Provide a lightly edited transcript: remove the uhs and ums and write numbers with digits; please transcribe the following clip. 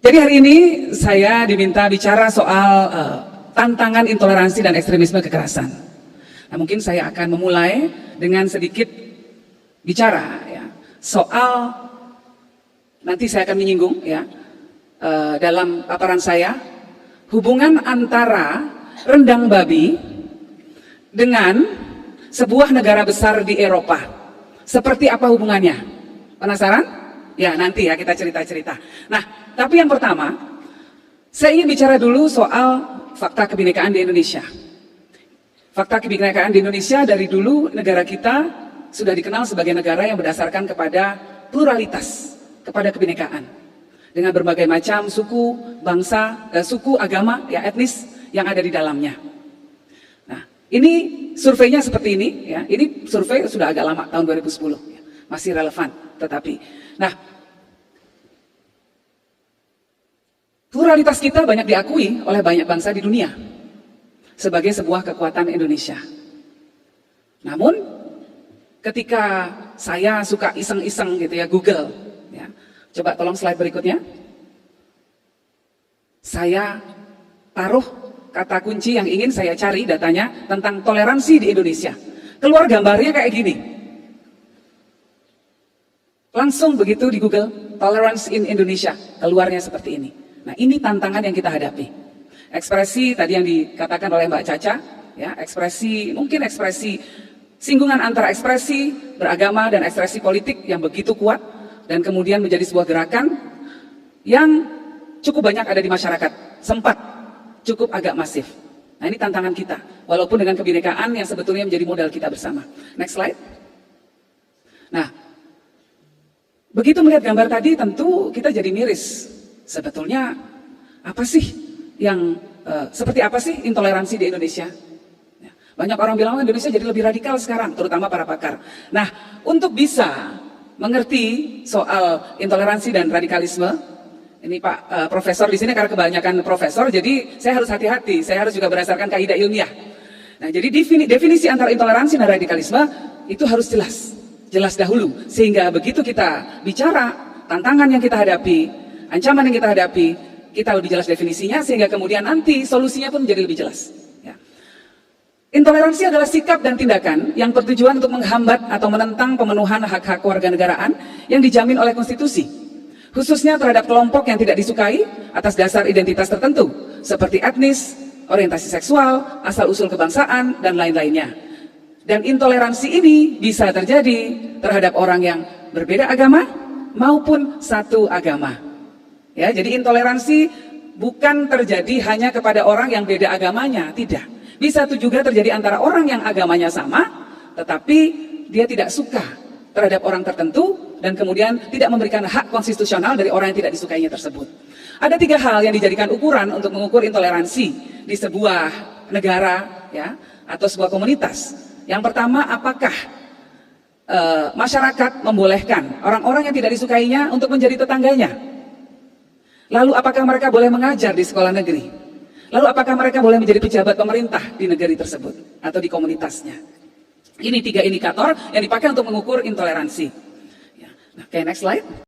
Jadi hari ini saya diminta bicara soal tantangan intoleransi dan ekstremisme kekerasan. Nah, mungkin saya akan memulai dengan sedikit bicara ya, soal, nanti saya akan menyinggung ya, dalam paparan saya, hubungan antara rendang babi dengan sebuah negara besar di Eropa. Seperti apa hubungannya? Penasaran? Ya, nanti ya kita cerita-cerita. Nah, tapi yang pertama, saya ingin bicara dulu soal fakta kebinekaan di Indonesia. Fakta kebinekaan di Indonesia dari dulu negara kita sudah dikenal sebagai negara yang berdasarkan kepada pluralitas, kepada kebinekaan. Dengan berbagai macam suku, bangsa, suku, agama, ya etnis yang ada di dalamnya. Nah, ini surveinya seperti ini, ya. Ini survei sudah agak lama, tahun 2010, ya. Masih relevan, tetapi. Nah, pluralitas kita banyak diakui oleh banyak bangsa di dunia sebagai sebuah kekuatan Indonesia. Namun, ketika saya suka iseng-iseng gitu ya, Google, ya. Coba tolong slide berikutnya. Saya taruh kata kunci yang ingin saya cari datanya tentang toleransi di Indonesia. Keluar gambarnya kayak gini. Langsung begitu di Google, tolerance in Indonesia, keluarnya seperti ini. Nah, ini tantangan yang kita hadapi. Ekspresi tadi yang dikatakan oleh Mbak Caca, ya, ekspresi, mungkin ekspresi singgungan antara ekspresi beragama dan ekspresi politik yang begitu kuat, dan kemudian menjadi sebuah gerakan yang cukup banyak ada di masyarakat, sempat cukup agak masif. Nah, ini tantangan kita, walaupun dengan kebinekaan yang sebetulnya menjadi modal kita bersama. Next slide. Nah, begitu melihat gambar tadi tentu kita jadi miris. Sebetulnya apa sih yang, seperti apa sih intoleransi di Indonesia? Banyak orang bilang Indonesia jadi lebih radikal sekarang, terutama para pakar. Nah, untuk bisa mengerti soal intoleransi dan radikalisme, ini Pak Profesor di sini karena kebanyakan profesor, jadi saya harus hati-hati, saya harus juga berdasarkan kaidah ilmiah. Nah, jadi definisi antara intoleransi dan radikalisme itu harus jelas dahulu, sehingga begitu kita bicara tantangan yang kita hadapi, ancaman yang kita hadapi, kita lebih jelas definisinya, sehingga kemudian nanti solusinya pun menjadi lebih jelas. Intoleransi adalah sikap dan tindakan yang bertujuan untuk menghambat atau menentang pemenuhan hak-hak kewarganegaraan yang dijamin oleh konstitusi, khususnya terhadap kelompok yang tidak disukai atas dasar identitas tertentu, seperti etnis, orientasi seksual, asal-usul kebangsaan, dan lain-lainnya. Dan intoleransi ini bisa terjadi terhadap orang yang berbeda agama maupun satu agama. Ya, jadi intoleransi bukan terjadi hanya kepada orang yang beda agamanya, tidak. Bisa itu juga terjadi antara orang yang agamanya sama, tetapi dia tidak suka terhadap orang tertentu, dan kemudian tidak memberikan hak konstitusional dari orang yang tidak disukainya tersebut. Ada 3 hal yang dijadikan ukuran untuk mengukur intoleransi di sebuah negara, ya, atau sebuah komunitas. Yang pertama, apakah masyarakat membolehkan orang-orang yang tidak disukainya untuk menjadi tetangganya? Lalu apakah mereka boleh mengajar di sekolah negeri? Lalu apakah mereka boleh menjadi pejabat pemerintah di negeri tersebut atau di komunitasnya? Ini 3 indikator yang dipakai untuk mengukur intoleransi. Nah, oke, next slide.